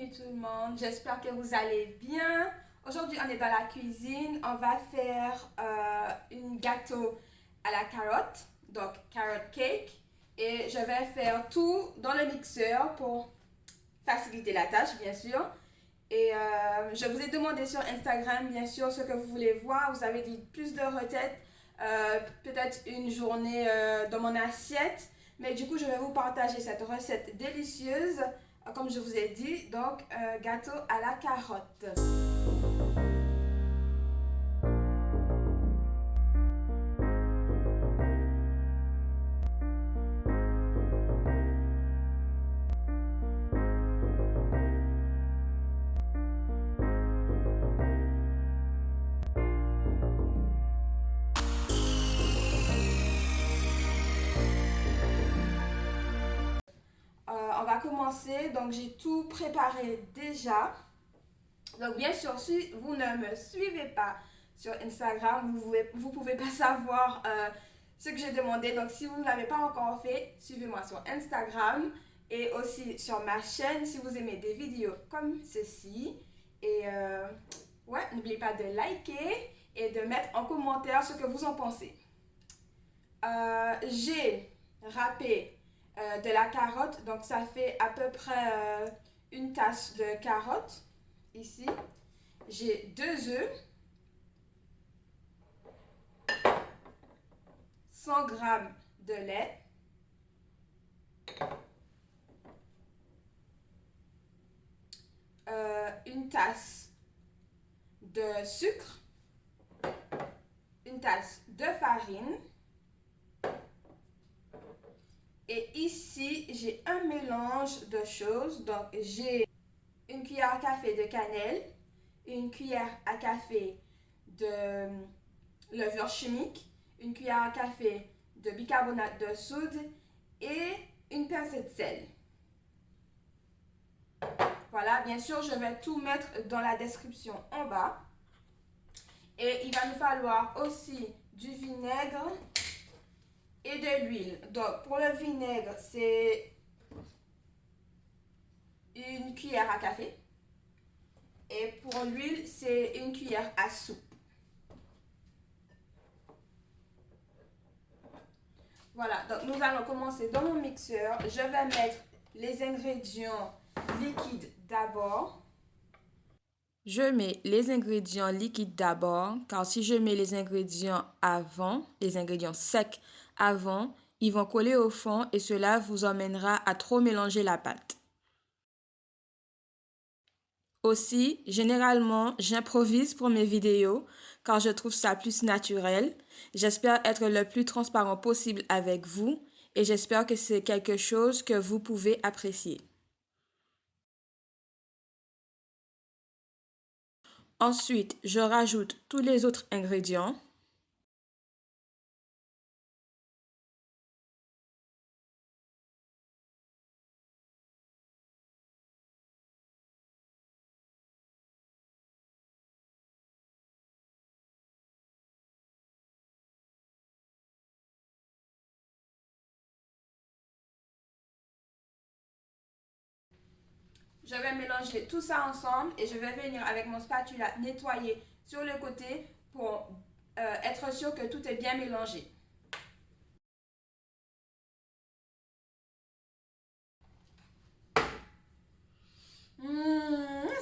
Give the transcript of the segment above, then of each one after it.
nuit tout le monde, j'espère que vous allez bien. Aujourd'hui on est dans la cuisine, on va faire un gâteau à la carotte, donc carrot cake. Et je vais faire tout dans le mixeur pour faciliter la tâche bien sûr. Et je vous ai demandé sur Instagram bien sûr ce que vous voulez voir, vous avez dit plus de recettes, peut-être une journée dans mon assiette. Mais du coup, je vais vous partager cette recette délicieuse, comme je vous ai dit, donc gâteau à la carotte. On va commencer, donc j'ai tout préparé déjà. Donc bien sûr, si vous ne me suivez pas sur Instagram, vous pouvez pas savoir ce que j'ai demandé. Donc si vous ne l'avez pas encore fait, suivez-moi sur Instagram et aussi sur ma chaîne si vous aimez des vidéos comme ceci. Et ouais, n'oubliez pas de liker et de mettre en commentaire ce que vous en pensez. J'ai râpé de la carotte, donc ça fait à peu près une tasse de carottes ici. J'ai 2 œufs, 100 g de lait, une tasse de sucre, une tasse de farine. Et ici, j'ai un mélange de choses. Donc, j'ai une cuillère à café de cannelle, une cuillère à café de levure chimique, une cuillère à café de bicarbonate de soude et une pincée de sel. Voilà, bien sûr, je vais tout mettre dans la description en bas. Et il va nous falloir aussi du vinaigre et de l'huile. Donc, pour le vinaigre, c'est une cuillère à café. Et pour l'huile, c'est une cuillère à soupe. Voilà, donc nous allons commencer dans mon mixeur. Je vais mettre les ingrédients liquides d'abord. Je mets les ingrédients liquides d'abord, car si je mets les ingrédients avant, les ingrédients secs avant, ils vont coller au fond et cela vous emmènera à trop mélanger la pâte. Aussi, généralement, j'improvise pour mes vidéos car je trouve ça plus naturel. J'espère être le plus transparent possible avec vous et j'espère que c'est quelque chose que vous pouvez apprécier. Ensuite, je rajoute tous les autres ingrédients. Je vais mélanger tout ça ensemble et je vais venir avec mon spatula nettoyer sur le côté pour être sûr que tout est bien mélangé.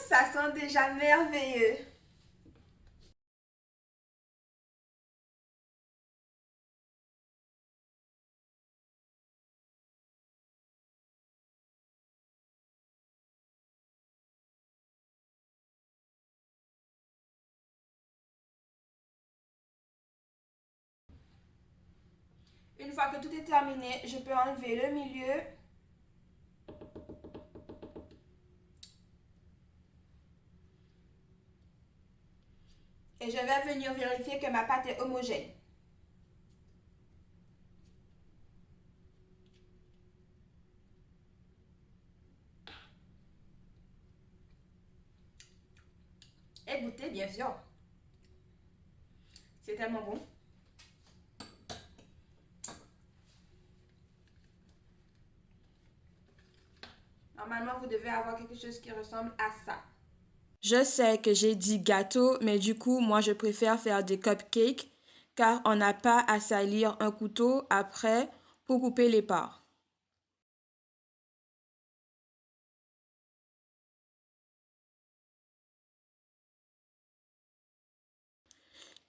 Ça sent déjà merveilleux. Une fois que tout est terminé, je peux enlever le milieu. Et je vais venir vérifier que ma pâte est homogène. Et goûter, bien sûr. C'est tellement bon. Normalement, vous devez avoir quelque chose qui ressemble à ça. Je sais que j'ai dit gâteau, mais du coup, moi, je préfère faire des cupcakes car on n'a pas à salir un couteau après pour couper les parts.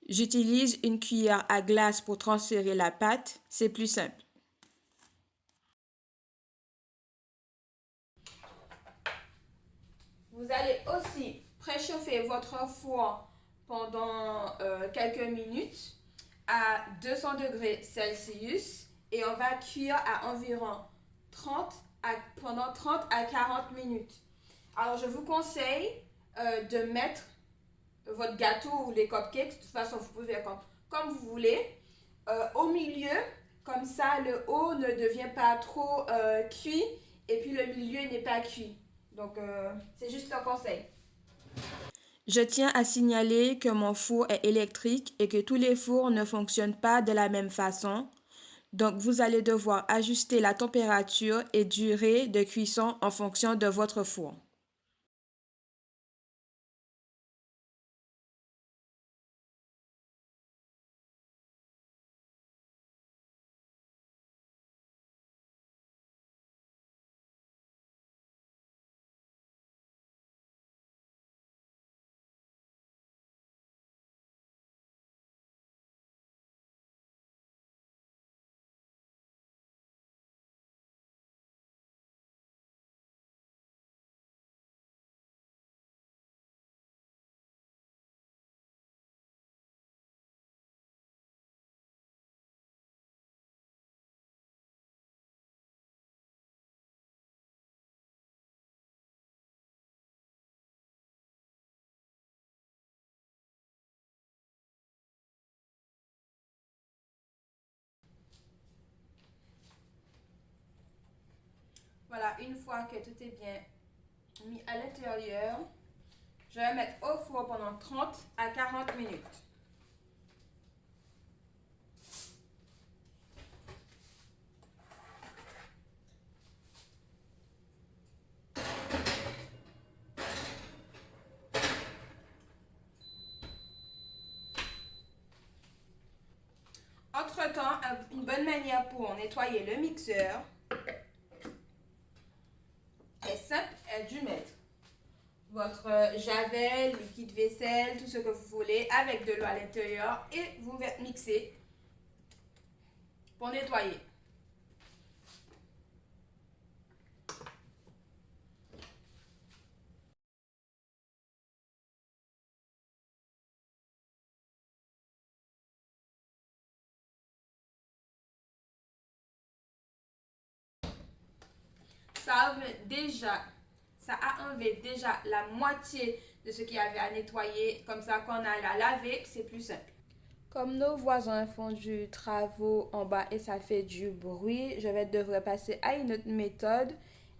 J'utilise une cuillère à glace pour transférer la pâte, c'est plus simple. Vous allez aussi préchauffer votre four pendant quelques minutes à 200 degrés Celsius et on va cuire à environ pendant 30 à 40 minutes. Alors, je vous conseille de mettre votre gâteau ou les cupcakes, de toute façon, vous pouvez faire comme vous voulez, au milieu, comme ça, le haut ne devient pas trop cuit et puis le milieu n'est pas cuit. Donc, c'est juste un conseil. Je tiens à signaler que mon four est électrique et que tous les fours ne fonctionnent pas de la même façon. Donc, vous allez devoir ajuster la température et durée de cuisson en fonction de votre four. Voilà, une fois que tout est bien mis à l'intérieur, je vais mettre au four pendant 30 à 40 minutes. Entre-temps, une bonne manière pour nettoyer le mixeur est simple, est du mettre votre javel, liquide vaisselle, tout ce que vous voulez avec de l'eau à l'intérieur et vous mixez pour nettoyer. Ça a enlevé déjà la moitié de ce qu'il y avait à nettoyer. Comme ça, quand on a à laver, c'est plus simple. Comme nos voisins font du travaux en bas et ça fait du bruit, devrais passer à une autre méthode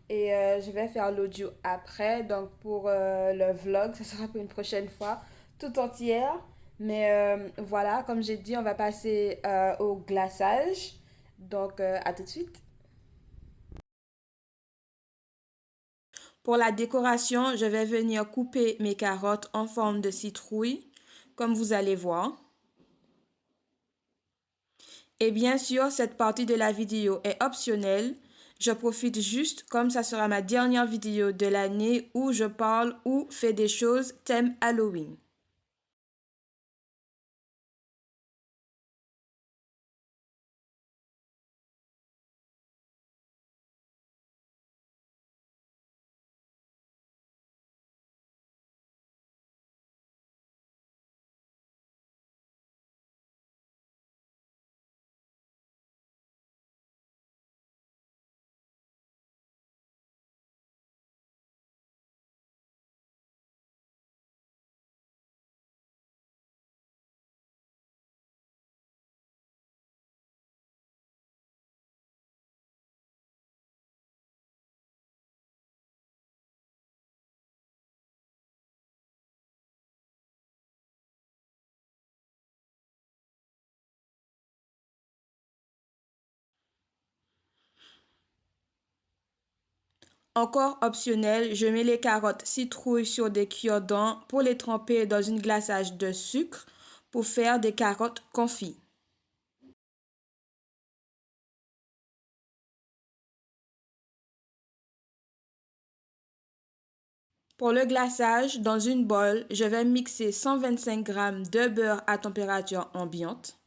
et je vais faire l'audio après. Donc pour le vlog, ça sera pour une prochaine fois, tout entière. Mais voilà, comme j'ai dit, on va passer au glaçage. Donc à tout de suite. Pour la décoration, je vais venir couper mes carottes en forme de citrouille, comme vous allez voir. Et bien sûr, cette partie de la vidéo est optionnelle. Je profite juste comme ça sera ma dernière vidéo de l'année où je parle ou fais des choses thème Halloween. Encore optionnel, je mets les carottes citrouilles sur des cure-dents pour les tremper dans une glaçage de sucre pour faire des carottes confits. Pour le glaçage, dans une bolle, je vais mixer 125 g de beurre à température ambiante,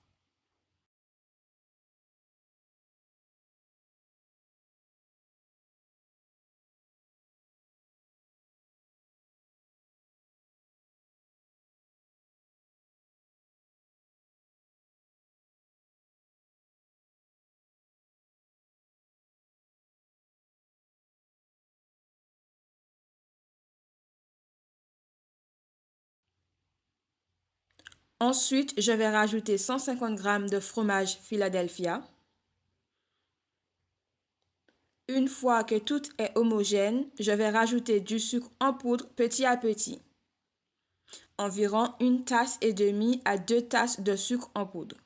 ensuite je vais rajouter 150 g de fromage Philadelphia. Une fois que tout est homogène, je vais rajouter du sucre en poudre petit à petit, environ 1,5 tasse à 2 tasses de sucre en poudre.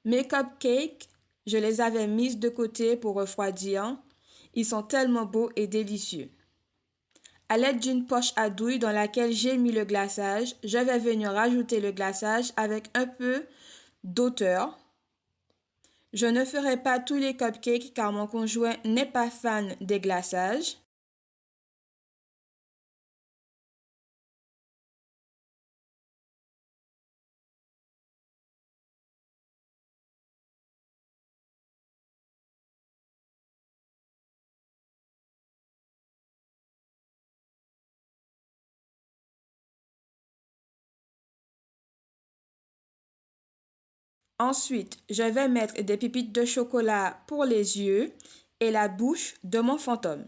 Mes cupcakes, je les avais mises de côté pour refroidir. Ils sont tellement beaux et délicieux. À l'aide d'une poche à douille dans laquelle j'ai mis le glaçage, je vais venir rajouter le glaçage avec un peu d'auteur. Je ne ferai pas tous les cupcakes car mon conjoint n'est pas fan des glaçages. Ensuite, je vais mettre des pépites de chocolat pour les yeux et la bouche de mon fantôme.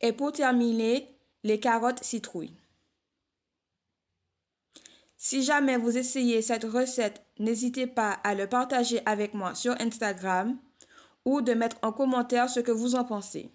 Et pour terminer, les carottes citrouilles. Si jamais vous essayez cette recette, n'hésitez pas à le partager avec moi sur Instagram ou de mettre en commentaire ce que vous en pensez.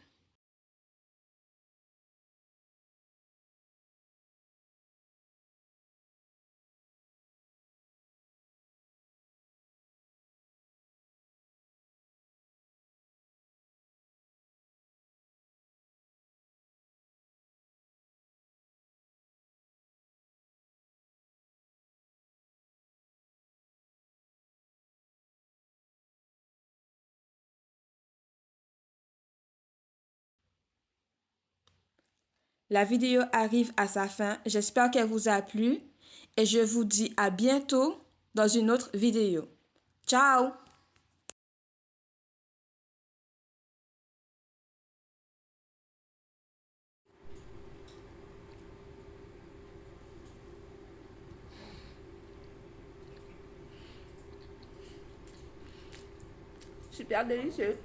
La vidéo arrive à sa fin. J'espère qu'elle vous a plu et je vous dis à bientôt dans une autre vidéo. Ciao! Super délicieux.